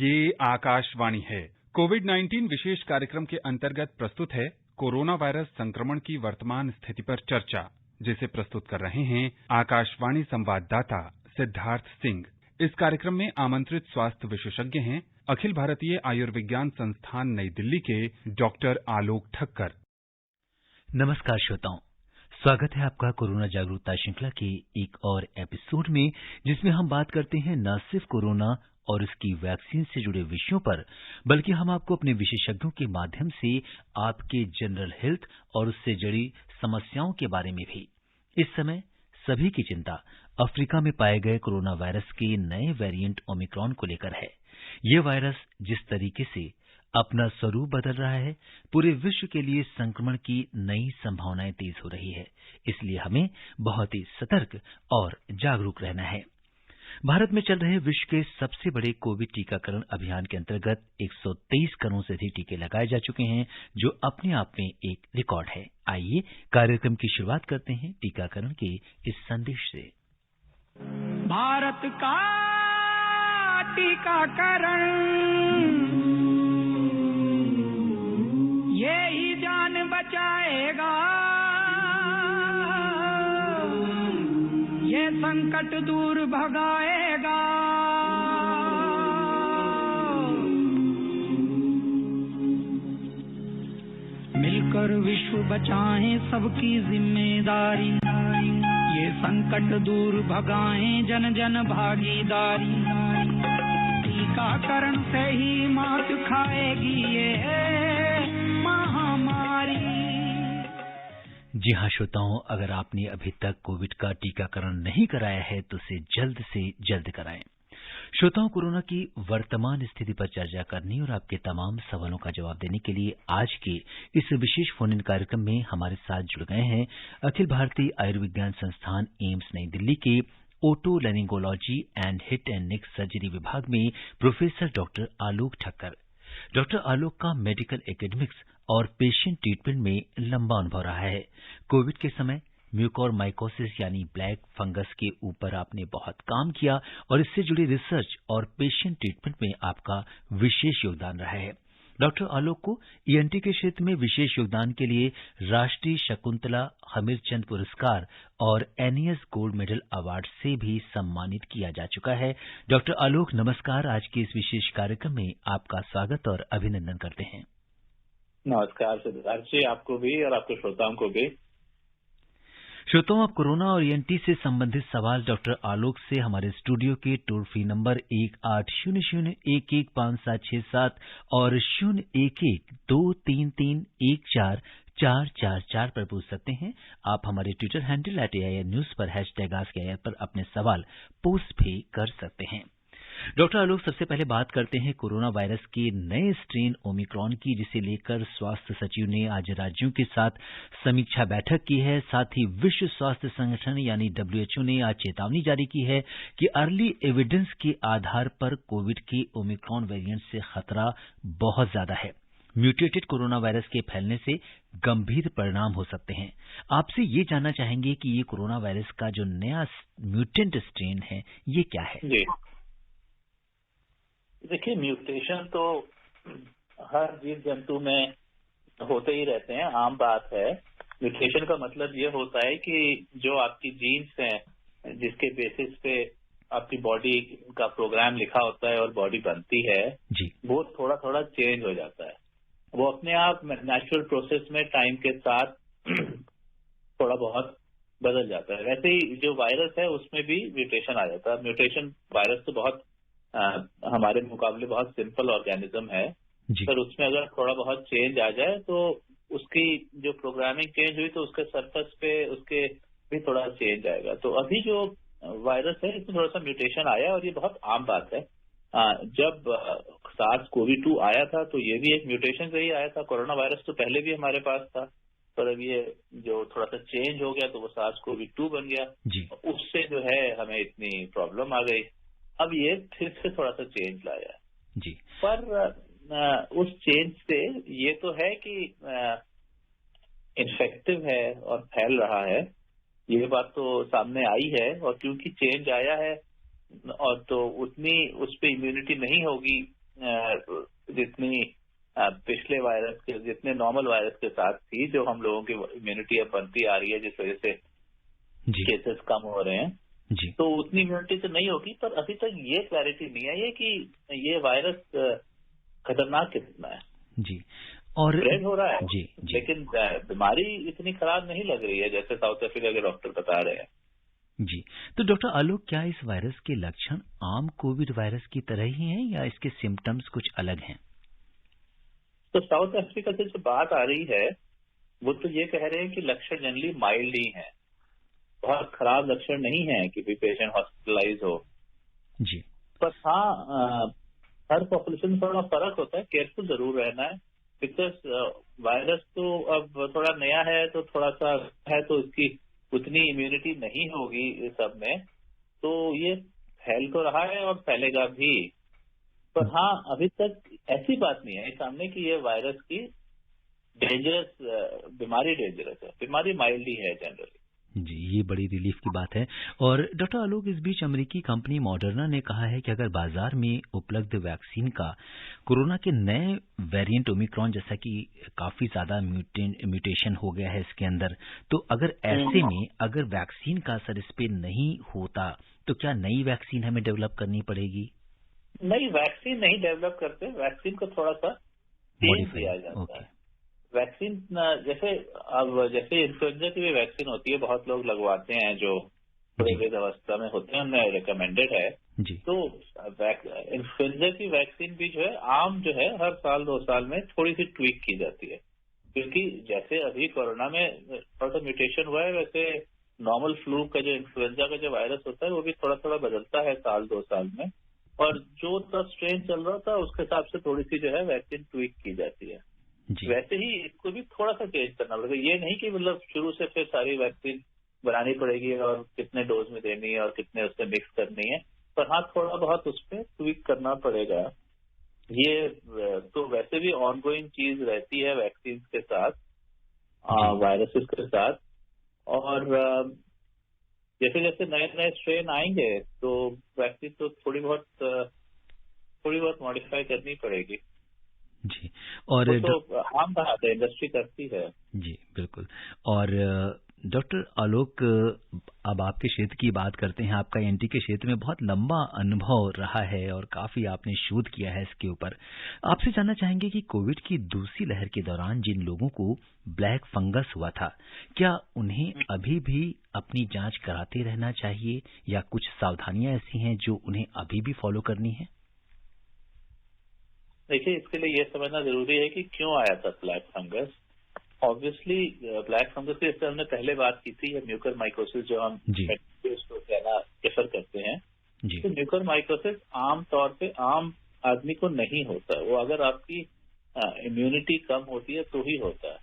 ये आकाशवाणी है। कोविड-19 विशेष कार्यक्रम के अंतर्गत प्रस्तुत है कोरोना वायरस संक्रमण की वर्तमान स्थिति पर चर्चा, जिसे प्रस्तुत कर रहे हैं आकाशवाणी संवाददाता सिद्धार्थ सिंह। इस कार्यक्रम में आमंत्रित स्वास्थ्य विशेषज्ञ हैं अखिल भारतीय आयुर्विज्ञान संस्थान नई दिल्ली के डॉक्टर आलोक ठक्कर। नमस्कार श्रोताओं, स्वागत है आपका कोरोना जागरूकता श्रृंखला के एक और एपिसोड में, जिसमें हम बात करते हैं न सिर्फ कोरोना और उसकी वैक्सीन से जुड़े विषयों पर, बल्कि हम आपको अपने विशेषज्ञों के माध्यम से आपके जनरल हेल्थ और उससे जुड़ी समस्याओं के बारे में भी। इस समय सभी की चिंता अफ्रीका में पाए गए कोरोना वायरस के नए वेरिएंट ओमिक्रॉन को लेकर है। ये वायरस जिस तरीके से अपना स्वरूप बदल रहा है, पूरे विश्व के लिए संक्रमण की नई संभावनाएं तेज हो रही है। इसलिए हमें बहुत ही सतर्क और जागरूक रहना है। भारत में चल रहे विश्व के सबसे बड़े कोविड टीकाकरण अभियान के अंतर्गत 123 करोड़ से अधिक टीके लगाए जा चुके हैं, जो अपने आप में एक रिकॉर्ड है। आइए कार्यक्रम की शुरुआत करते हैं टीकाकरण के इस संदेश से। भारत का टीकाकरण ये ही जान बचाएगा, ये संकट दूर भगाएगा। मिलकर विश्व बचाएं, सबकी जिम्मेदारी, ये संकट दूर भगाएं, जन जन भागीदारी। टीकाकरण से ही मात खाएगी ये महामारी। जी हाँ श्रोताओं, अगर आपने अभी तक कोविड का टीकाकरण नहीं कराया है तो उसे जल्द से जल्द कराएं। श्रोताओं, कोरोना की वर्तमान स्थिति पर चर्चा करने और आपके तमाम सवालों का जवाब देने के लिए आज के इस विशेष फोन इन कार्यक्रम में हमारे साथ जुड़ गए हैं अखिल भारतीय आयुर्विज्ञान संस्थान एम्स नई दिल्ली के otolaryngology and head and neck surgery विभाग में professor doctor Alok Thakkar. Doctor Alok का मेडिकल एकेडमिक्स और पेशेंट ट्रीटमेंट में लंबा अनुभव रहा है। कोविड के समय म्यूकोरमाइकोसिस यानी ब्लैक फंगस के ऊपर आपने बहुत काम किया और इससे जुड़ी रिसर्च और पेशेंट ट्रीटमेंट में आपका विशेष योगदान रहा है। डॉक्टर आलोक को ईएनटी के क्षेत्र में विशेष योगदान के लिए राष्ट्रीय शकुंतला हमीरचंद पुरस्कार और एनईएस गोल्ड मेडल अवार्ड से भी सम्मानित किया जा चुका है। डॉक्टर आलोक, नमस्कार। आज के इस विशेष कार्यक्रम में आपका स्वागत और अभिनंदन करते हैं। नमस्कार सिद्धार्थ जी, आपको भी और आपके श्रोताओं को भी। श्रोताओं, आप कोरोना और ईएनटी से संबंधित सवाल डॉक्टर आलोक से हमारे स्टूडियो के टोल फ्री नंबर 1800-115767 और 011-233-14444 पर पूछ सकते हैं। आप हमारे ट्विटर हैंडल @AIRnews पर #AskAIR पर अपने सवाल पोस्ट भी कर सकते हैं। डॉक्टर आलोक, सबसे पहले बात करते हैं कोरोना वायरस के नए स्ट्रेन ओमिक्रॉन की, जिसे लेकर स्वास्थ्य सचिव ने आज राज्यों के साथ समीक्षा बैठक की है। साथ ही विश्व स्वास्थ्य संगठन यानी WHO ने आज चेतावनी जारी की है कि अर्ली एविडेंस के आधार पर कोविड के ओमिक्रॉन वेरिएंट से खतरा बहुत ज्यादा है। म्यूटेटेड कोरोना वायरस के फैलने से गंभीर परिणाम हो सकते हैं। आपसे ये जानना चाहेंगे कि ये कोरोना वायरस का जो नया म्यूटेंट स्ट्रेन है, ये क्या है? जी देखिए, म्यूटेशन तो हर जीव जंतु में होते ही रहते हैं, आम बात है। म्यूटेशन का मतलब ये होता है कि जो आपकी जीन्स हैं, जिसके बेसिस पे आपकी बॉडी का प्रोग्राम लिखा होता है और बॉडी बनती है जी, वो थोड़ा थोड़ा चेंज हो जाता है। वो अपने आप नेचुरल प्रोसेस में टाइम के साथ थोड़ा बहुत बदल जाता है। वैसे ही जो वायरस है उसमें भी म्यूटेशन आ जाता है। म्यूटेशन वायरस तो बहुत हमारे मुकाबले बहुत सिंपल ऑर्गेनिज्म है, पर उसमें अगर थोड़ा बहुत चेंज आ जाए तो उसकी जो प्रोग्रामिंग चेंज हुई तो उसके सरफेस पे उसके भी थोड़ा चेंज आएगा। तो अभी जो वायरस है इसमें थोड़ा सा म्यूटेशन आया और ये बहुत आम बात है। जब SARS-CoV-2 आया था तो ये भी एक म्यूटेशन से ही आया था। कोरोना वायरस तो पहले भी हमारे पास था, पर अब ये जो थोड़ा सा चेंज हो गया तो वो SARS-CoV-2 बन गया जी। उससे जो है हमें इतनी प्रॉब्लम आ गई। अब ये फिर से थोड़ा सा चेंज लाया जी, पर उस चेंज से ये तो है कि इन्फेक्टिव है और फैल रहा है, ये बात तो सामने आई है। और क्योंकि चेंज आया है और तो उतनी उस पर इम्यूनिटी नहीं होगी जितनी पिछले वायरस के, जितने नॉर्मल वायरस के साथ थी, जो हम लोगों की इम्यूनिटी अब बनती आ रही है, जिस वजह से केसेस कम हो रहे हैं, जी। तो उतनी इम्यूनिटी तो नहीं होगी। पर अभी तक ये क्लैरिटी नहीं आई है कि ये वायरस खतरनाक कितना है। जी। और स्प्रेड हो रहा है जी, जी। लेकिन बीमारी इतनी खराब नहीं लग रही है जैसे साउथ अफ्रीका के डॉक्टर बता रहे हैं। जी। तो डॉक्टर आलोक, क्या इस वायरस के लक्षण आम कोविड वायरस की तरह ही हैं या इसके सिम्टम्स कुछ अलग हैं? तो साउथ अफ्रीका से जो बात आ रही है वो तो ये कह रहे हैं कि लक्षण जनरली माइल्ड ही हैं, बहुत खराब लक्षण नहीं है कि भी पेशेंट हॉस्पिटलाइज हो। जी। पर हाँ, हर पॉपुलेशन में थोड़ा फर्क होता है, केयरफुल जरूर रहना है, बिकॉज वायरस तो अब थोड़ा नया है, तो थोड़ा सा है, तो इसकी उतनी इम्यूनिटी नहीं होगी इस सब में, तो ये फैल तो रहा है और फैलेगा भी। पर हाँ, अभी तक ऐसी बात नहीं है सामने कि ये वायरस की डेंजरस बीमारी डेंजरस है, बीमारी माइल्डली है जनरली। जी, ये बड़ी रिलीफ की बात है। और डॉक्टर आलोक, इस बीच अमेरिकी कंपनी मॉडर्ना ने कहा है कि अगर बाजार में उपलब्ध वैक्सीन का कोरोना के नए वेरिएंट ओमिक्रॉन, जैसा कि काफी ज्यादा म्यूटेशन हो गया है इसके अंदर, तो अगर ऐसे में अगर वैक्सीन का असर इस पे नहीं होता तो क्या नई वैक्सीन हमें डेवलप करनी पड़ेगी? नई वैक्सीन नहीं डेवलप करते, वैक्सीन को थोड़ा सा चेंज किया जाता है। वैक्सीन जैसे इन्फ्लुएंजा की भी वैक्सीन होती है, बहुत लोग लगवाते हैं जो वृद्ध अवस्था में होते हैं, उनमें रिकमेंडेड है जी। तो इन्फ्लुएंजा की वैक्सीन भी जो है आम जो है हर साल 2 साल में थोड़ी सी ट्वीक की जाती है, क्योंकि जैसे अभी कोरोना में थोड़ा सा म्यूटेशन हुआ है, वैसे नॉर्मल फ्लू का जो इन्फ्लुएंजा का जो वायरस होता है वो भी थोड़ा थोड़ा बदलता है साल 2 साल में, और जो तब स्ट्रेन चल रहा था उसके हिसाब से थोड़ी सी जो है वैक्सीन ट्वीक की जाती है। वैसे ही इसको भी थोड़ा सा चेंज करना पड़ेगा, ये नहीं कि मतलब शुरू से फिर सारी वैक्सीन बनानी पड़ेगी और कितने डोज में देनी है और कितने उससे मिक्स करनी है, पर हाँ थोड़ा बहुत उस पर ट्वीक करना पड़ेगा। ये तो वैसे भी ऑनगोइंग चीज रहती है वैक्सीन के साथ, वायरसेस के साथ, और जैसे जैसे नए नए स्ट्रेन आएंगे तो वैक्सीन तो थोड़ी बहुत मॉडिफाई करनी पड़ेगी। जी। और तो आम बात है, इंडस्ट्री करती है। जी बिल्कुल। और डॉक्टर आलोक, अब आपके क्षेत्र की बात करते हैं। आपका एनटी के क्षेत्र में बहुत लंबा अनुभव रहा है और काफी आपने शोध किया है इसके ऊपर। आपसे जानना चाहेंगे कि कोविड की दूसरी लहर के दौरान जिन लोगों को ब्लैक फंगस हुआ था, क्या उन्हें अभी भी अपनी जांच कराते रहना चाहिए या कुछ सावधानियां ऐसी हैं जो उन्हें अभी भी फॉलो करनी है? देखिए, इसके लिए ये समझना जरूरी है कि क्यों आया था black fungus. Obviously black fungus की जैसे हमने पहले बात की थी, म्यूकर माइकोसिस जो हम उसको कहना प्रेफर करते हैं, तो म्यूकर माइकोसिस आम तौर पे आम आदमी को नहीं होता है, वो अगर आपकी इम्यूनिटी कम होती है तो ही होता है।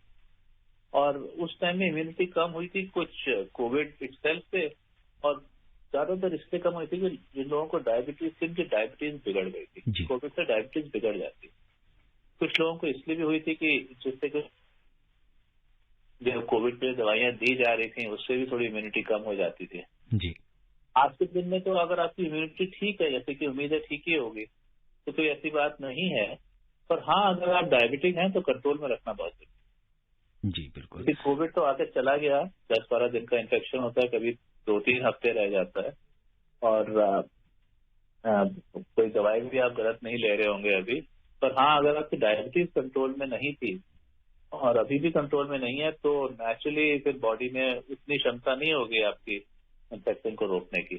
और उस टाइम में इम्यूनिटी कम हुई थी कुछ कोविड इटसेल्फ से, और ज्यादातर इसलिए कम हुई थी कि जिन लोगों को डायबिटीज थी उनकी डायबिटीज बिगड़ गई थी, कोविड से डायबिटीज बिगड़ जाती। कुछ लोगों को इसलिए भी हुई थी कि जिससे कि जो कोविड पे दवाइयां दी जा रही थी उससे भी थोड़ी इम्यूनिटी कम हो जाती थी। जी। आज के दिन में तो अगर आपकी इम्यूनिटी ठीक है, जैसे कि उम्मीद है ठीक ही होगी, तो कोई ऐसी बात नहीं है। पर हाँ, अगर आप डायबिटिक हैं तो कंट्रोल में रखना बहुत जरूरी। जी बिल्कुल। क्योंकि कोविड तो आके चला गया, 10-12 दिन का इन्फेक्शन होता है, कभी 2-3 हफ्ते रह जाता है, और कोई दवाई भी आप गलत नहीं ले रहे होंगे अभी। पर हाँ, अगर आपकी डायबिटीज कंट्रोल में नहीं थी और अभी भी कंट्रोल में नहीं है, तो नेचुरली फिर बॉडी में उतनी क्षमता नहीं होगी आपकी इन्फेक्शन को रोकने की।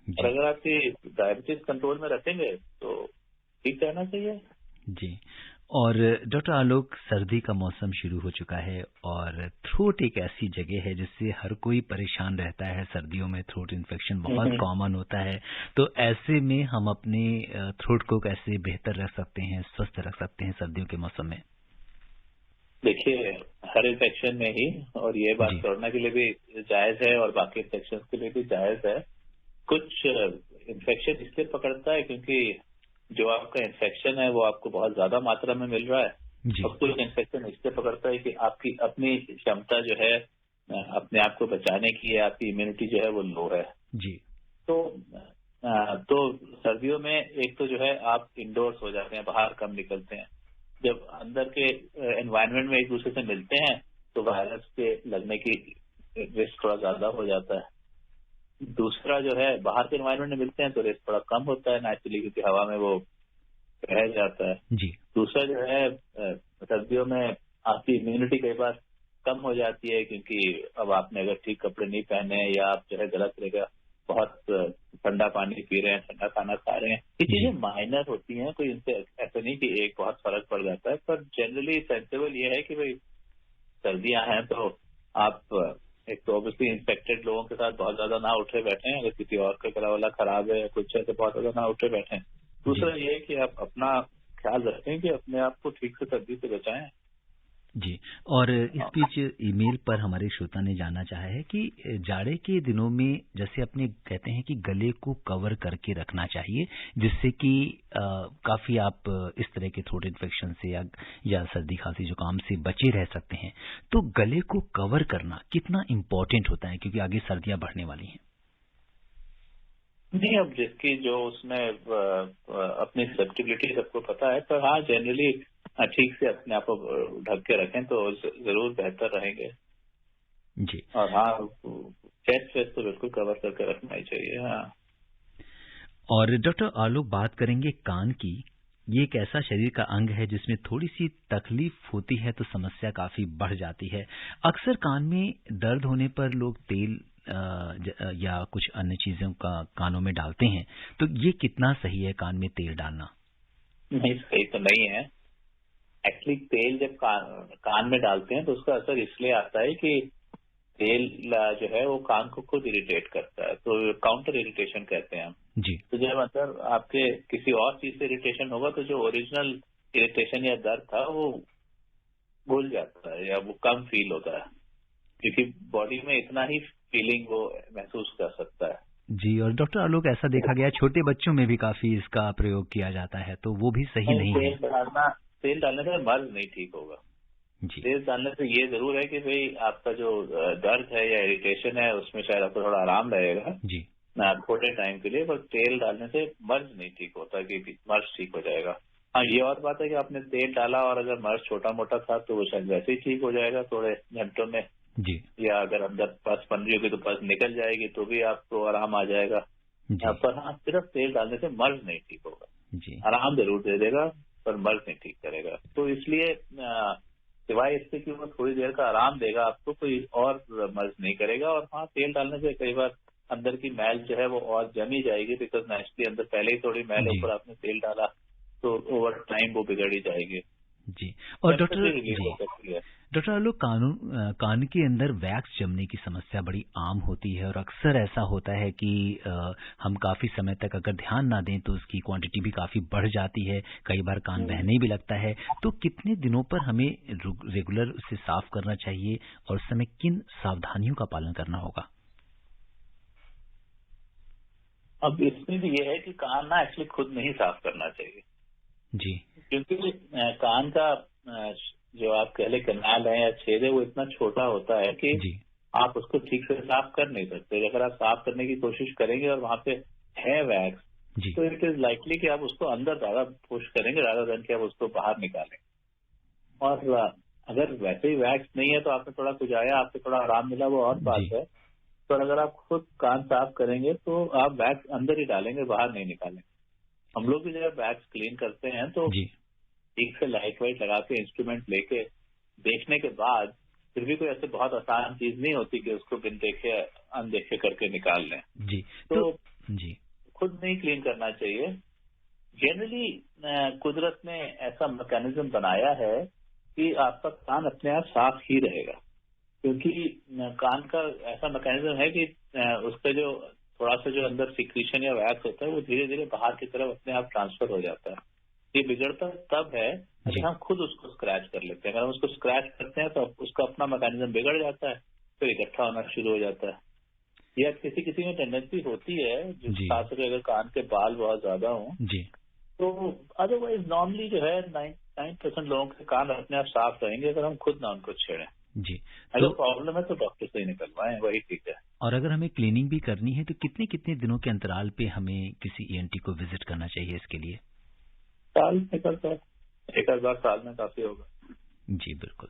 और अगर आपकी डायबिटीज कंट्रोल में रखेंगे तो ठीक रहना चाहिए। जी। और डॉक्टर आलोक, सर्दी का मौसम शुरू हो चुका है और थ्रोट एक ऐसी जगह है जिससे हर कोई परेशान रहता है। सर्दियों में थ्रोट इन्फेक्शन बहुत कॉमन होता है, तो ऐसे में हम अपने थ्रोट को कैसे बेहतर रख सकते हैं, स्वस्थ रख सकते हैं सर्दियों के मौसम में? देखिए, हर इन्फेक्शन में ही, और ये बात कोरोना के लिए भी जायज है और बाकी इन्फेक्शन के लिए भी जायज है, कुछ इन्फेक्शन इसलिए पकड़ता है क्योंकि जो आपका इन्फेक्शन है वो आपको बहुत ज्यादा मात्रा में मिल रहा है, और कुछ इन्फेक्शन इसलिए पकड़ता है कि आपकी अपनी क्षमता जो है अपने आप को बचाने की है, आपकी इम्यूनिटी जो है वो लो है। जी। तो तो सर्दियों में एक तो जो है आप इंडोर्स हो जाते हैं, बाहर कम निकलते हैं। जब अंदर के एनवायरनमेंट में एक दूसरे से मिलते हैं तो वायरस के लगने की रिस्क थोड़ा ज्यादा हो जाता है। दूसरा जो है बाहर के एनवायरनमेंट में मिलते हैं तो रिस्क थोड़ा कम होता है नेचुरली, क्योंकि हवा में वो रह जाता है। जी। दूसरा जो है सर्दियों में आपकी इम्यूनिटी कई बार कम हो जाती है, क्योंकि अब आपने अगर ठीक कपड़े नहीं पहने या आप जो है गलत रहेगा, बहुत ठंडा पानी पी रहे हैं, ठंडा खाना खा रहे हैं, ये चीजें माइनर होती हैं, कोई इनसे ऐसा नहीं कि एक बहुत फर्क पड़ जाता है। पर जनरली सेंसिबल ये है कि भाई सर्दियां हैं तो आप एक तो ऑब्वियसली इंफेक्टेड लोगों के साथ बहुत ज्यादा ना उठे बैठे हैं, अगर किसी और का गला वाला खराब है कुछ है तो बहुत ज्यादा ना उठे बैठे। दूसरा ये है कि आप अपना ख्याल रखें कि अपने आप को ठीक से सर्दी से बचाएं। जी। और इस बीच ईमेल पर हमारे श्रोता ने जानना चाहा है कि जाड़े के दिनों में जैसे अपने कहते हैं कि गले को कवर करके रखना चाहिए, जिससे कि काफी आप इस तरह के थ्रोट इन्फेक्शन से या सर्दी खांसी जुकाम से बचे रह सकते हैं। तो गले को कवर करना कितना इम्पोर्टेंट होता है, क्योंकि आगे सर्दियां बढ़ने वाली हैं। नहीं, अब जिसकी जो उसमें अपनी ससेप्टिबिलिटी सबको पता है, पर हाँ जनरली ठीक से अपने आप को ढक के रखें तो जरूर बेहतर रहेंगे। जी। और हाँ चेस्ट वेस्ट तो बिल्कुल कवर करके रखना ही चाहिए। हाँ। और डॉक्टर आलोक बात करेंगे कान की। ये एक ऐसा शरीर का अंग है जिसमें थोड़ी सी तकलीफ होती है तो समस्या काफी बढ़ जाती है। अक्सर कान में दर्द होने पर लोग तेल या कुछ अन्य चीजों का कानों में डालते हैं, तो ये कितना सही है कान में तेल डालना? नहीं, सही तो नहीं है। एक्चुअली तेल जब कान में डालते हैं तो उसका असर इसलिए आता है कि तेल जो है वो कान को खुद इरिटेट करता है, तो काउंटर इरिटेशन कहते हैं हम। जी। तो जब अंदर आपके किसी और चीज से इरिटेशन होगा तो जो ओरिजिनल इरिटेशन या दर्द था वो भूल जाता है या वो कम फील होता है, क्योंकि बॉडी में इतना ही फीलिंग वो महसूस कर सकता है। जी। और डॉक्टर आलोक ऐसा देखा गया छोटे बच्चों में भी काफी इसका प्रयोग किया जाता है, तो वो भी सही नहीं है। तेल डालने से मर्ज नहीं ठीक होगा। जी। तेल डालने से ये जरूर है कि भाई आपका जो दर्द है या इरिटेशन है उसमें शायद आपको थोड़ा आराम रहेगा जी थोड़े टाइम के लिए, पर तेल डालने से मर्ज नहीं ठीक होता कि मर्ज ठीक हो जाएगा। हाँ, ये और बात है कि आपने तेल डाला और अगर मर्ज छोटा मोटा था तो वो शायद वैसे ही ठीक हो जाएगा थोड़े घंटों में। जी। या अगर अंदर पस बन रही होगी तो पस निकल जाएगी तो भी आपको आराम आ जाएगा। पर हाँ, सिर्फ तेल डालने से मर्ज नहीं ठीक होगा। जी। आराम जरूर दे देगा पर मर्ज नहीं ठीक करेगा। तो इसलिए सिवाय इससे कि वो थोड़ी देर का आराम देगा आपको, कोई और मर्ज नहीं करेगा। और हाँ, तेल डालने से कई बार अंदर की मैल जो है वो और जमी जाएगी, बिकॉज नेचुरली अंदर पहले ही थोड़ी मैल ऊपर आपने तेल डाला तो ओवर टाइम वो बिगड़ ही जाएगी। जी। और डॉक्टर आलोक कान के अंदर वैक्स जमने की समस्या बड़ी आम होती है और अक्सर ऐसा होता है कि हम काफी समय तक अगर ध्यान ना दें तो उसकी क्वांटिटी भी काफी बढ़ जाती है, कई बार कान बहने भी लगता है। तो कितने दिनों पर हमें रेगुलर उसे साफ करना चाहिए और उस समय किन सावधानियों का पालन करना होगा? अब इसमें भी ये है कि कान ना एक्चुअली खुद नहीं साफ करना चाहिए जी, क्योंकि कान का जो आप कह ले कैनाल है या छेद है वो इतना छोटा होता है कि जी, आप उसको ठीक से साफ कर नहीं सकते। अगर आप साफ करने की कोशिश करेंगे और वहां पे है वैक्स जी, तो इट इज लाइकली कि आप उसको अंदर ज्यादा पुश करेंगे rather than कि आप उसको बाहर निकालें। और अगर वैसे ही वैक्स नहीं है तो आपने थोड़ा खुजाया, आपको थोड़ा आराम मिला, वो और बात है। तो अगर आप खुद कान साफ करेंगे तो आप वैक्स अंदर ही डालेंगे, बाहर नहीं निकालेंगे। हम लोग भी जब वैक्स क्लीन करते हैं तो ठीक से लाइट वाइट लगा के इंस्ट्रूमेंट लेके देखने के बाद फिर भी कोई ऐसे बहुत आसान चीज नहीं होती कि उसको बिन देखे अनदेखे करके निकाल लें। जी। तो जी, खुद नहीं क्लीन करना चाहिए। जनरली कुदरत ने ऐसा मैकेनिज्म बनाया है कि आपका कान अपने आप साफ ही रहेगा, क्योंकि कान का ऐसा मैकेनिज्म है कि उसका जो थोड़ा सा जो अंदर सिक्रीशन या वैक्स होता है वो धीरे धीरे बाहर की तरफ अपने आप ट्रांसफर हो जाता है। ये बिगड़ता तब है अगर हम खुद उसको स्क्रैच कर लेते हैं। अगर हम उसको स्क्रैच करते हैं तो उसका अपना मैकेनिज्म बिगड़ जाता है, फिर इकट्ठा होना शुरू हो जाता है। या किसी किसी में टेंडेंसी होती है जो खासकर अगर कान के बाल बहुत ज्यादा हों तो अदरवाइज नॉर्मली जो है 99% लोगों के कान अपने आप साफ रहेंगे अगर हम खुद ना उनको छेड़ें। जी। अगर प्रॉब्लम है तो डॉक्टर से ही निकलवाएं, वही ठीक है। और अगर हमें क्लीनिंग भी करनी है तो कितने कितने दिनों के अंतराल पे हमें किसी ENT को विजिट करना चाहिए इसके लिए? साल निकलता है, 1000 साल में काफी होगा। जी बिल्कुल।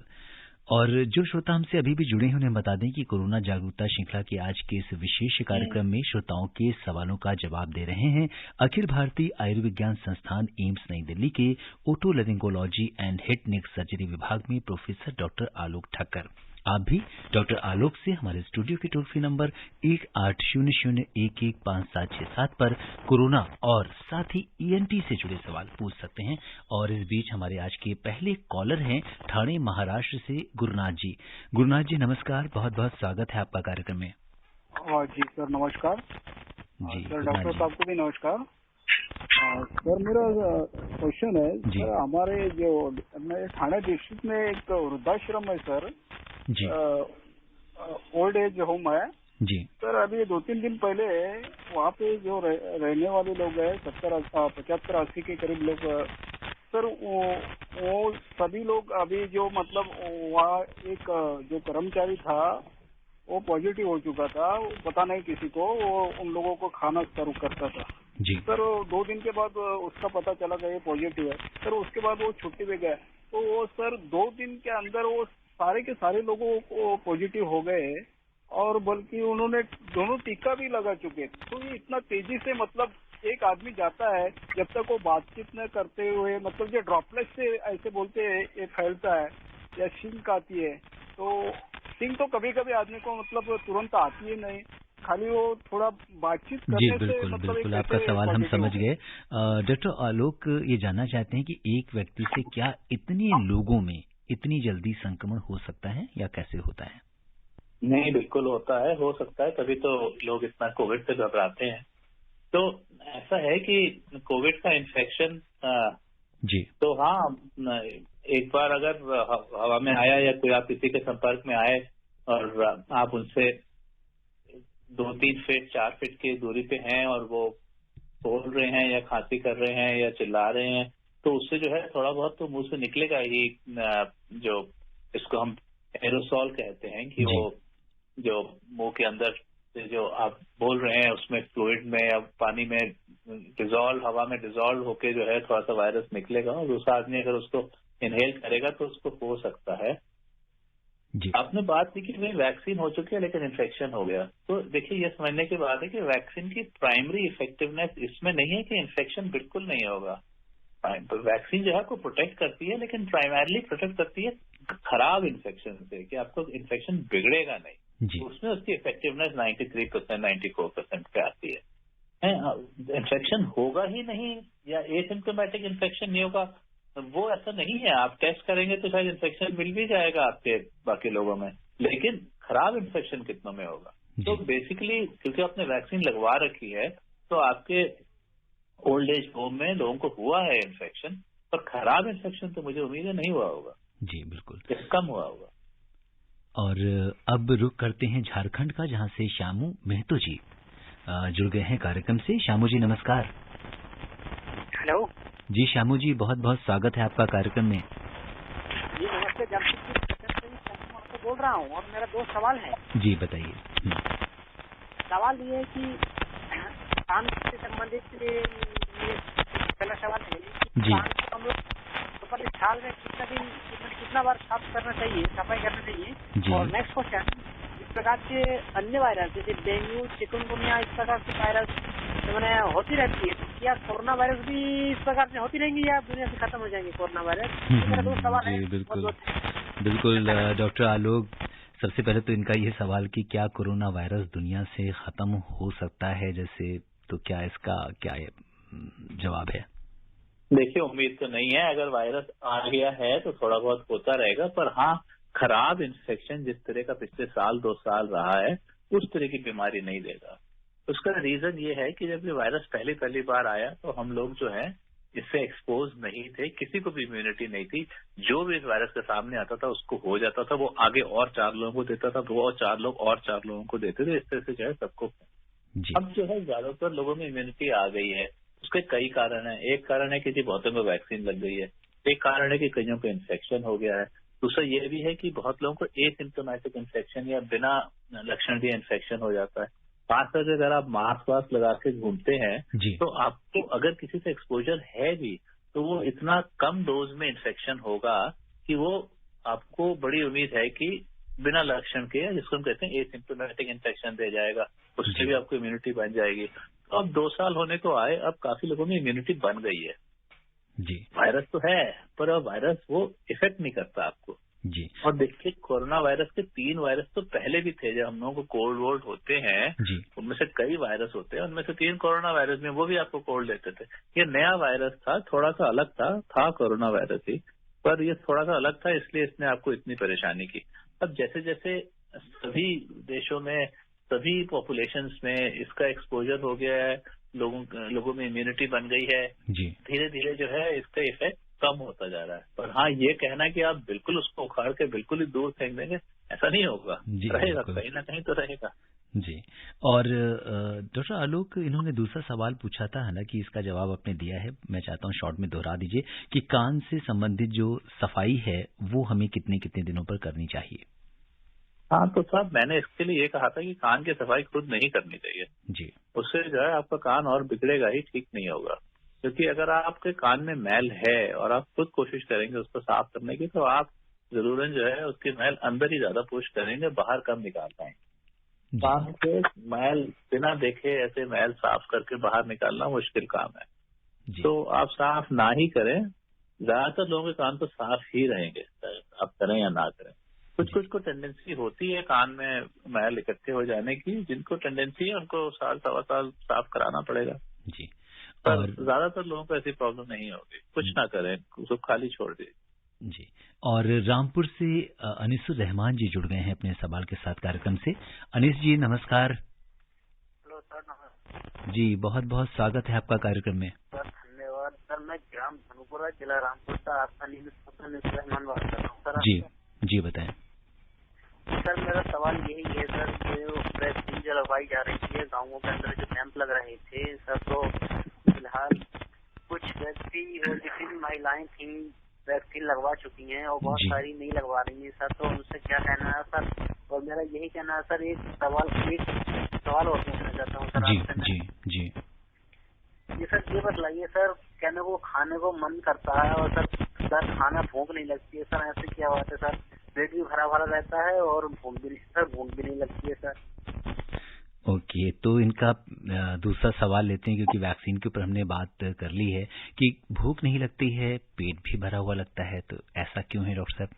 और जो श्रोता हमसे अभी भी जुड़े हैं उन्हें बता दें कि कोरोना जागरूकता श्रृंखला के आज के इस विशेष कार्यक्रम में श्रोताओं के सवालों का जवाब दे रहे हैं अखिल भारतीय आयुर्विज्ञान संस्थान एम्स नई दिल्ली के otolaryngology and head neck surgery विभाग में प्रोफेसर डॉक्टर आलोक ठक्कर। आप भी डॉक्टर आलोक से हमारे स्टूडियो के टोल फ्री नंबर 1800115767 पर कोरोना और साथ ही ENT से जुड़े सवाल पूछ सकते हैं। और इस बीच हमारे आज के पहले कॉलर हैं ठाणे महाराष्ट्र से गुरुनाथ जी। गुरुनाथ जी नमस्कार, बहुत बहुत स्वागत है आपका कार्यक्रम में। जी सर नमस्कार। जी सर डॉक्टर साहब को भी नमस्कार। सर मेरा क्वेश्चन है सर, हमारे जो ठाणे डिस्ट्रिक्ट में एक वृद्धाश्रम है सर जी, ओल्ड एज होम है जी सर। अभी 2-3 दिन पहले वहाँ पे जो रहने वाले लोग हैं 75-80 के करीब लोग सर, वो सभी लोग अभी जो मतलब वहाँ एक जो कर्मचारी था वो पॉजिटिव हो चुका था, पता नहीं किसी को, वो उन लोगों को खाना सर्व करता था जी सर। 2 दिन के बाद उसका पता चला कि ये पॉजिटिव है सर। उसके बाद वो छुट्टी पे गया तो वो सर 2 दिन के अंदर वो सारे के सारे लोगों को पॉजिटिव हो गए और बल्कि उन्होंने दोनों टीका भी लगा चुके। तो ये इतना तेजी से मतलब एक आदमी जाता है जब तक वो बातचीत न करते हुए, मतलब जो ड्रॉपलेट से ऐसे बोलते हैं ये फैलता है या छिंक आती है। तो छिंक तो कभी कभी आदमी को मतलब तुरंत आती है नहीं, खाली वो थोड़ा बातचीत करने जी से बिल्कुल मतलब बिल्कुल आपका सवाल हम समझ गए। डॉक्टर आलोक ये जानना चाहते हैं कि एक व्यक्ति से क्या इतने लोगों में इतनी जल्दी संक्रमण हो सकता है या कैसे होता है? नहीं, बिल्कुल होता है, हो सकता है, तभी तो लोग इतना कोविड से घबराते हैं। तो ऐसा है कि कोविड का इन्फेक्शन जी तो हाँ, एक बार अगर हवा में आया या कोई आप किसी के संपर्क में आए और आप उनसे 2-3 फीट 4 फीट की दूरी पे हैं और वो बोल रहे हैं या खांसी कर रहे हैं या चिल्ला रहे हैं, तो उससे जो है थोड़ा बहुत तो मुंह से निकलेगा ही, जो इसको हम एरोसॉल कहते हैं कि वो जो मुंह के अंदर से जो आप बोल रहे हैं उसमें फ्लूइड में या पानी में डिजॉल्व, हवा में डिजॉल्व होके जो है थोड़ा सा वायरस निकलेगा और दूसरा आदमी अगर उसको इनहेल करेगा तो उसको हो सकता है। जी। आपने बात की कि भाई वैक्सीन हो चुकी है लेकिन इन्फेक्शन हो गया, तो देखिए ये समझने की बात है कि वैक्सीन की प्राइमरी इफेक्टिवनेस इसमें नहीं है कि इन्फेक्शन बिल्कुल नहीं होगा। वैक्सीन जो है आपको प्रोटेक्ट करती है, लेकिन प्राइमरली प्रोटेक्ट करती है खराब इन्फेक्शन से, कि आपको इन्फेक्शन बिगड़ेगा नहीं। जी। उसमें उसकी इफेक्टिवनेस 93%, 94% पे आती है। इन्फेक्शन होगा ही नहीं या एसिम्प्टोमेटिक इन्फेक्शन नहीं होगा, वो ऐसा नहीं है। आप टेस्ट करेंगे तो शायद इन्फेक्शन मिल भी जाएगा आपके बाकी लोगों में, लेकिन खराब इन्फेक्शन कितनों में होगा। तो बेसिकली क्योंकि आपने वैक्सीन लगवा रखी है तो आपके ओल्ड एज होम में लोगों को हुआ है इन्फेक्शन, पर खराब इन्फेक्शन तो मुझे उम्मीद है नहीं हुआ होगा। जी बिल्कुल, कम हुआ होगा। और अब रुक करते हैं झारखंड का, जहां से श्यामू मेहतो जी जुड़ गए हैं कार्यक्रम से। श्यामू जी नमस्कार। हेलो जी श्यामू जी, बहुत बहुत स्वागत है आपका कार्यक्रम में। जी नमस्ते, जमशेदपुर बोल रहा हूँ और मेरा 2 सवाल है। जी बताइए। सवाल ये है कि काम से संबंधित पहला सवाल है कि हम लोग साल में कितना बार साफ करना चाहिए, सफाई करना चाहिए। और नेक्स्ट क्वेश्चन, इस प्रकार के अन्य वायरस जैसे डेंगू, चिकनगुनिया, इस प्रकार की वायरस मैंने होती रहती है, तो क्या कोरोना वायरस भी इस प्रकार से होती रहेंगी या दुनिया से खत्म हो जाएंगे कोरोना वायरस? मेरा 2 सवाल है। बिल्कुल बिल्कुल डॉक्टर आलोक, सबसे पहले तो इनका ये सवाल कि क्या कोरोना वायरस दुनिया से खत्म हो सकता है जैसे, तो क्या इसका क्या जवाब है? देखिए, उम्मीद तो नहीं है। अगर वायरस आ गया है तो थोड़ा बहुत होता रहेगा, पर हाँ, खराब इन्फेक्शन जिस तरह का पिछले 1-2 साल रहा है उस तरह की बीमारी नहीं देगा। उसका रीजन ये है कि जब ये वायरस पहली बार आया तो हम लोग जो है इससे एक्सपोज नहीं थे, किसी को भी इम्यूनिटी नहीं थी। जो भी इस वायरस के सामने आता था उसको हो जाता था, वो आगे और 4 लोगों को देता था, वो 4 लोग और 4 लोगों को देते थे, इस तरह से जो है सबको। अब जो है ज्यादातर लोगों में इम्यूनिटी आ गई है। उसके कई कारण है। एक कारण है कि जी बहुतों को वैक्सीन लग गई है, एक कारण है कि कईयों को इन्फेक्शन हो गया है, दूसरा ये भी है कि बहुत लोगों को एसिम्प्टोमेटिक इन्फेक्शन या बिना लक्षण दिए इन्फेक्शन हो जाता है। खास करके अगर आप मास्क वास्क लगा के घूमते हैं तो आपको अगर किसी से एक्सपोजर है भी तो वो इतना कम डोज में इन्फेक्शन होगा कि वो आपको बड़ी उम्मीद है कि बिना लक्षण के, जिसको हम कहते हैं एसिम्प्टोमेटिक इन्फेक्शन दे जाएगा, उससे भी आपको इम्यूनिटी बन जाएगी। तो अब 2 साल होने को आए, अब काफी लोगों में इम्यूनिटी बन गई है जी। वायरस तो है पर अब वायरस वो इफेक्ट नहीं करता आपको जी। और देखिए कोरोना वायरस के 3 वायरस तो पहले भी थे। जब हम लोगों को कोल्ड वोल्ड होते हैं जी। उनमें से कई वायरस होते हैं, उनमें से 3 कोरोना वायरस में वो भी आपको कोल्ड देते थे। ये नया वायरस था, थोड़ा सा अलग था कोरोना वायरस ही, पर ये थोड़ा सा अलग था इसलिए इसने आपको इतनी परेशानी की। अब जैसे जैसे सभी देशों में सभी पॉपुलेशंस में इसका एक्सपोजर हो गया है, लोगों में इम्यूनिटी बन गई है, धीरे धीरे जो है इसका इफेक्ट कम होता जा रहा है। पर हाँ, ये कहना कि आप बिल्कुल उसको उखाड़ के बिल्कुल ही दूर फेंक देंगे, ऐसा नहीं होगा, रहेगा कहीं ना कहीं तो रहेगा। जी। और डॉक्टर आलोक, इन्होंने दूसरा सवाल पूछा था, हालांकि इसका जवाब आपने दिया है, मैं चाहता हूँ शॉर्ट में दोहरा दीजिए कि कान से संबंधित जो सफाई है वो हमें कितने कितने दिनों पर करनी चाहिए? हाँ, तो साहब मैंने इसके लिए ये कहा था कि कान की सफाई खुद नहीं करनी चाहिए जी। उससे जो है आपका कान और बिगड़ेगा ही, ठीक नहीं होगा। क्योंकि अगर आपके कान में मैल है और आप खुद कोशिश करेंगे उसको साफ करने की, तो आप जरूरन जो है उसकी मैल अंदर ही ज्यादा पुश करेंगे, बाहर कम निकाल पाएंगे। कान से मैल बिना देखे ऐसे मैल साफ करके बाहर निकालना मुश्किल काम है। तो आप साफ ना ही करें। ज्यादातर लोगों के कान तो साफ ही रहेंगे, आप करें या ना करें। कुछ को टेंडेंसी होती है कान में मैल इकट्ठे हो जाने की, जिनको टेंडेंसी है उनको साल सवा साल साफ कराना पड़ेगा जी। पर ज्यादातर लोगों को ऐसी प्रॉब्लम नहीं होगी। कुछ ना करें, उसको खाली छोड़ दीजिए। जी। और रामपुर से अनीसुर रहमान जी जुड़ गए हैं अपने सवाल के साथ कार्यक्रम से। अनीस जी नमस्कार। हेलो सर, नमस्कार जी, बहुत बहुत स्वागत है आपका कार्यक्रम में। सर धन्यवाद सर। मैं ग्राम धनुपुरा, जिला रामपुर से आपका अनीसुर रहमान बात कर रहा हूँ सर। जी बताएं सर। मेरा सवाल यही है सर, जो वैक्सीन जो लगवाई जा रही है गाँवों के अंदर, जो कैंप लग रहे थे सर, तो फिलहाल कुछ व्यक्ति और जितनी महिलाएं थी वैक्सीन लगवा चुकी हैं और बहुत सारी नहीं लगवा रही हैं सर, तो उनसे क्या कहना है सर? और मेरा यही कहना है सर, एक सवाल और पूछना चाहता हूँ सर आपसे। जी ये सर ये बतलाइए सर, कहने को खाने को मन करता है और सर खाना भूख नहीं लगती है सर, ऐसे क्या बात है सर? पेट भी भरा भरा रहता है और भूख भी नहीं लगती है सर। ओके, तो इनका दूसरा सवाल लेते हैं, क्योंकि वैक्सीन के ऊपर हमने बात कर ली है कि भूख नहीं लगती है, पेट भी भरा हुआ लगता है, तो ऐसा क्यों है डॉक्टर साहब?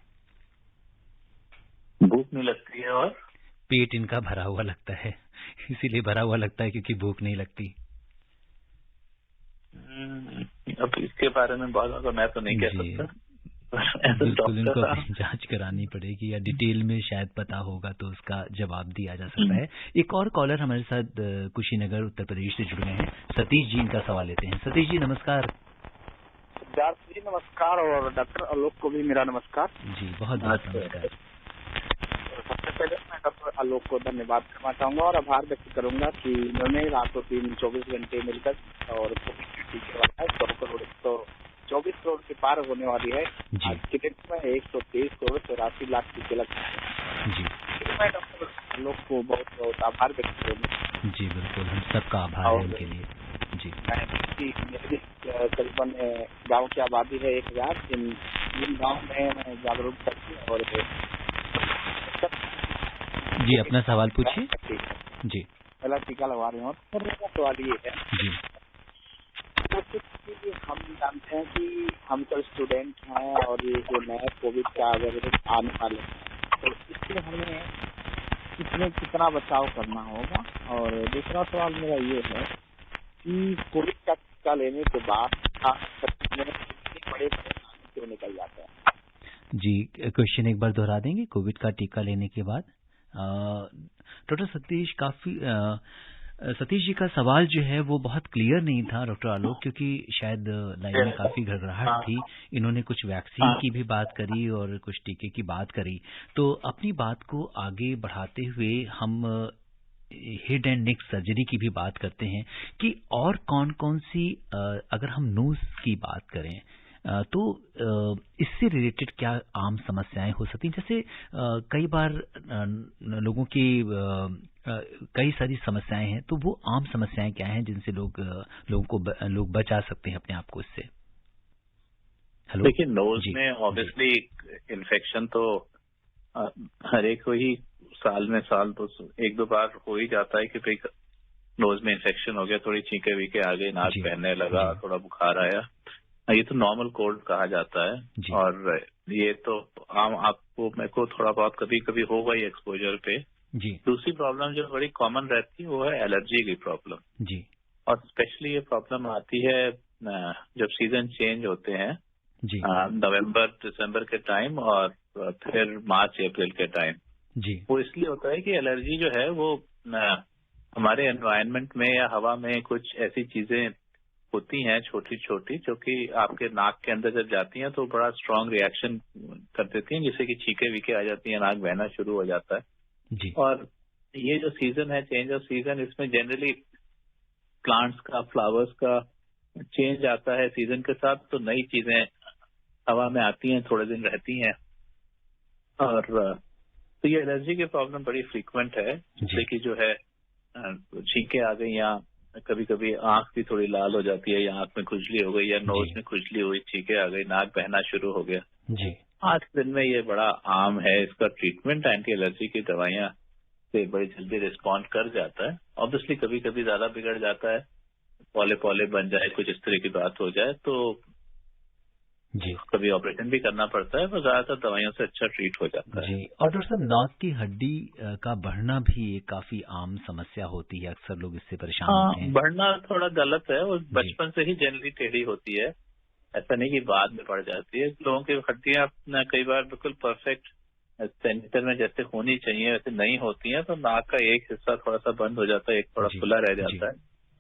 भूख नहीं लगती है और पेट इनका भरा हुआ लगता है, इसीलिए भरा हुआ लगता है क्योंकि भूख नहीं लगती। अब इसके बारे में बहुत ज्यादा मैं तो नहीं कह सकता। बिल्कुल, इनको जांच करानी पड़ेगी या डिटेल में शायद पता होगा तो उसका जवाब दिया जा सकता है। एक और कॉलर हमारे साथ कुशीनगर उत्तर प्रदेश से जुड़ गए हैं, सतीश जी, इनका सवाल लेते हैं। सतीश जी नमस्कार। सिद्धार्थ जी नमस्कार, और डॉक्टर आलोक को भी मेरा नमस्कार। जी, बहुत बहुत नमस्कार। सबसे पहले मैं डॉक्टर आलोक को धन्यवाद करना चाहूंगा और आभार व्यक्त करूंगा कि उन्होंने रातों 24 घंटे मिलकर और टीके वाला है 24 करोड़ के पार होने वाली है। आज के दिन में 123 करोड़ 84 लाख टीके लगते हैं। जी, मैं डॉक्टर आलोक को बहुत बहुत आभार व्यक्त करूंगा। जी बिल्कुल, हम सबका आभार है उनके लिए। जी, मेरी करीबन गाँव की आबादी है 1000, इन गाँव में मैं जागरूक करती हूँ और जी अपना सवाल पूछिए। जी, पहला टीका लगवा रही हूँ और मेरा सवाल ये है जी, तो हम जानते हैं कि हम तो स्टूडेंट हैं और ये जो नया कोविड का अगर आने वाले हैं तो इससे हमें कितना बचाव करना होगा। और दूसरा सवाल मेरा ये है कि कोविड का टीका लेने के बाद बड़े क्यों निकल जाते हैं? जी, क्वेश्चन एक बार दोहरा देंगे। कोविड का टीका लेने के बाद डॉक्टर सतीश जी का सवाल जो है वो बहुत क्लियर नहीं था डॉक्टर आलोक, क्योंकि शायद लाइन में काफी घबराहट थी। इन्होंने कुछ वैक्सीन की भी बात करी और कुछ टीके की बात करी, तो अपनी बात को आगे बढ़ाते हुए हम हेड एंड नेक सर्जरी की भी बात करते हैं कि और कौन कौन सी, अगर हम नोज की बात करें, तो इससे रिलेटेड क्या आम समस्याएं हो सकती हैं? जैसे कई बार लोगों की कई सारी समस्याएं हैं, तो वो आम समस्याएं क्या हैं जिनसे लोग बचा सकते हैं अपने आप को इससे? हेलो, देखिए, नोज में ऑब्वियसली इन्फेक्शन तो हर एक को ही साल तो एक दो बार हो ही जाता है कि भाई नोज में इन्फेक्शन हो गया, थोड़ी छींके वीके आ गई, नाक बहने लगा, थोड़ा बुखार आया। ये तो नॉर्मल कोल्ड कहा जाता है और ये तो आम आपको मेरे को थोड़ा बहुत कभी कभी होगा ही एक्सपोजर पे। दूसरी प्रॉब्लम जो बड़ी कॉमन रहती है वो है एलर्जी की प्रॉब्लम जी। और स्पेशली ये प्रॉब्लम आती है जब सीजन चेंज होते हैं जी, नवंबर दिसंबर के टाइम और फिर मार्च अप्रैल के टाइम जी। वो इसलिए होता है कि एलर्जी जो है वो हमारे एनवायरनमेंट में या हवा में कुछ ऐसी चीजें होती हैं छोटी छोटी, जो कि आपके नाक के अंदर जब जाती हैं तो बड़ा स्ट्रांग रिएक्शन कर देती हैं, जिससे कि छींके वीके आ जाती हैं, नाक बहना शुरू हो जाता है जी। और ये जो सीजन है, चेंज ऑफ सीजन, इसमें जनरली प्लांट्स का, फ्लावर्स का चेंज आता है सीजन के साथ, तो नई चीजें हवा में आती हैं, थोड़े दिन रहती हैं। और तो ये एलर्जी की प्रॉब्लम बड़ी फ्रीक्वेंट है, जिससे कि जो है छींके आ गई या कभी कभी आंख भी थोड़ी लाल हो जाती है, या आंख में खुजली हो गई, या नोज में खुजली हुई, छींके आ गई, नाक बहना शुरू हो गया जी। 8 दिन में ये बड़ा आम है। इसका ट्रीटमेंट एंटी एलर्जी की दवाइयां से बड़ी जल्दी रिस्पॉन्ड कर जाता है। ऑब्वियसली कभी कभी ज्यादा बिगड़ जाता है, पौले बन जाए, कुछ इस तरह की बात हो जाए तो जी कभी ऑपरेशन भी करना पड़ता है, पर ज्यादातर दवाइयों से अच्छा ट्रीट हो जाता है जी। और डॉक्टर साहब, नाक की हड्डी का बढ़ना भी एक काफी आम समस्या होती है, अक्सर लोग इससे परेशान होते हैं। बढ़ना थोड़ा गलत है, वो बचपन से ही जनरली टेढ़ी होती है, ऐसा नहीं कि बाद में बढ़ जाती है। लोगों की हड्डियां कई बार बिल्कुल परफेक्ट सेंटर में जैसे होनी चाहिए वैसे नहीं होती हैं, तो नाक का एक हिस्सा थोड़ा सा बंद हो जाता है, एक थोड़ा खुला रह जाता है,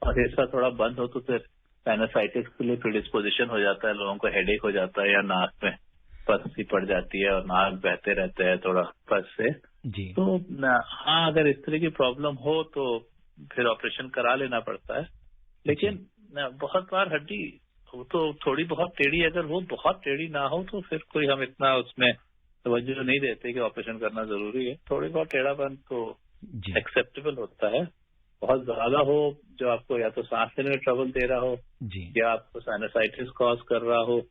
और हिस्सा थोड़ा बंद हो तो फिर साइनसाइटिस के लिए प्रीडिस्पोजिशन हो जाता है, लोगों को हेडेक हो जाता है, या नाक में पस सी पड़ जाती है और नाक बहते रहते हैं थोड़ा पस से जी। तो हाँ, अगर इस तरह की प्रॉब्लम हो तो फिर ऑपरेशन करा लेना पड़ता है। लेकिन बहुत बार हड्डी तो थोड़ी बहुत टेढ़ी, अगर वो बहुत टेढ़ी ना हो तो फिर कोई हम इतना उसमें तवज्जो नहीं देते कि ऑपरेशन करना जरूरी है। थोड़ी बहुत टेढ़ापन तो एक्सेप्टेबल होता है। बहुत ज्यादा हो जो आपको या तो सांस लेने में ट्रबल दे रहा हो जी, या आपको साइनसाइटिस कॉज कर रहा हो,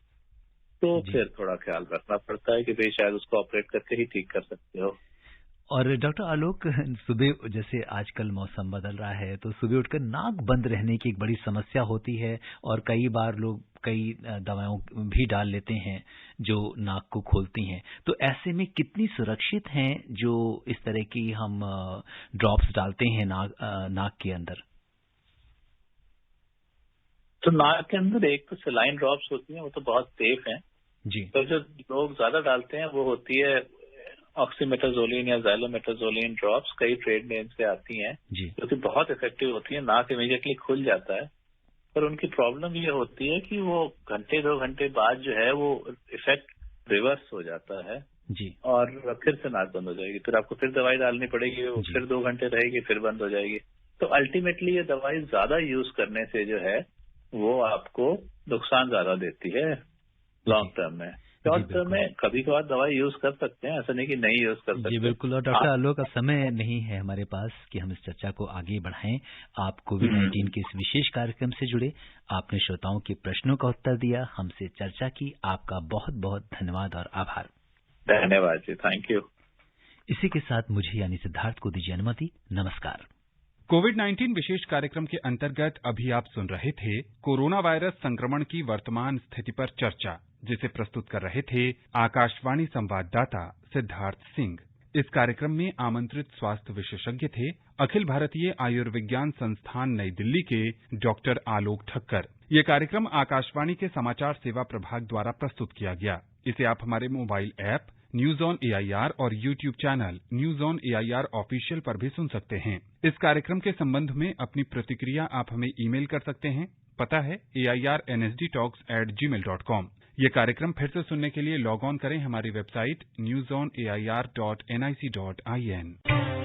तो फिर थोड़ा ख्याल रखना पड़ता है कि भाई शायद उसको ऑपरेट करके ही ठीक कर सकते हो। और डॉक्टर आलोक, सुबह जैसे आजकल मौसम बदल रहा है तो सुबह उठकर नाक बंद रहने की एक बड़ी समस्या होती है, और कई बार लोग कई दवाओं भी डाल लेते हैं जो नाक को खोलती हैं। तो ऐसे में कितनी सुरक्षित हैं जो इस तरह की हम ड्रॉप्स डालते हैं नाक के अंदर? तो नाक के अंदर एक तो सलाइन ड्रॉप्स होती हैं, वो तो बहुत सेफ हैं जी। तो जो लोग ज्यादा डालते हैं वो होती है ऑक्सीमेटाजोलिन या ज़ाइलोमेटाजोलिन ड्रॉप्स, कई ट्रेड नेम से आती हैं जो कि बहुत इफेक्टिव होती है। नाक इमीडिएटली खुल जाता है, पर उनकी प्रॉब्लम ये होती है कि वो घंटे 2 घंटे बाद जो है वो इफेक्ट रिवर्स हो जाता है जी, और फिर से नाक बंद हो जाएगी, फिर आपको फिर दवाई डालनी पड़ेगी, वो फिर 2 घंटे रहेगी, फिर बंद हो जाएगी। तो अल्टीमेटली ये दवाई ज्यादा यूज करने से जो है वो आपको नुकसान ज्यादा देती है लॉन्ग टर्म में। शॉर्ट टर्म में कभी कभार दवाई यूज कर सकते हैं, ऐसा नहीं कि नहीं यूज कर सकते। जी बिल्कुल। और डॉक्टर आलोक, का समय नहीं है हमारे पास कि हम इस चर्चा को आगे बढ़ाएं। आप कोविड-19 के इस विशेष कार्यक्रम से जुड़े, आपने श्रोताओं के प्रश्नों का उत्तर दिया, हमसे चर्चा की, आपका बहुत बहुत धन्यवाद और आभार। धन्यवाद जी, थैंक यू। इसी के साथ मुझे यानी सिद्धार्थ को दीजिए अनुमति। नमस्कार। कोविड-19 विशेष कार्यक्रम के अंतर्गत अभी आप सुन रहे थे कोरोना वायरस संक्रमण की वर्तमान स्थिति पर चर्चा, जिसे प्रस्तुत कर रहे थे आकाशवाणी संवाददाता सिद्धार्थ सिंह। इस कार्यक्रम में आमंत्रित स्वास्थ्य विशेषज्ञ थे अखिल भारतीय आयुर्विज्ञान संस्थान नई दिल्ली के डॉक्टर आलोक ठक्कर। ये कार्यक्रम आकाशवाणी के समाचार सेवा प्रभाग द्वारा प्रस्तुत किया गया। इसे आप हमारे mobile app news on AIR और YouTube channel news on AIR official पर भी सुन सकते हैं। इस कार्यक्रम के संबंध में अपनी प्रतिक्रिया आप हमें ईमेल कर सकते हैं। पता है airnsdtalks@gmail.com। ये कार्यक्रम फिर से सुनने के लिए लॉग ऑन करें हमारी वेबसाइट newsonair.nic.in।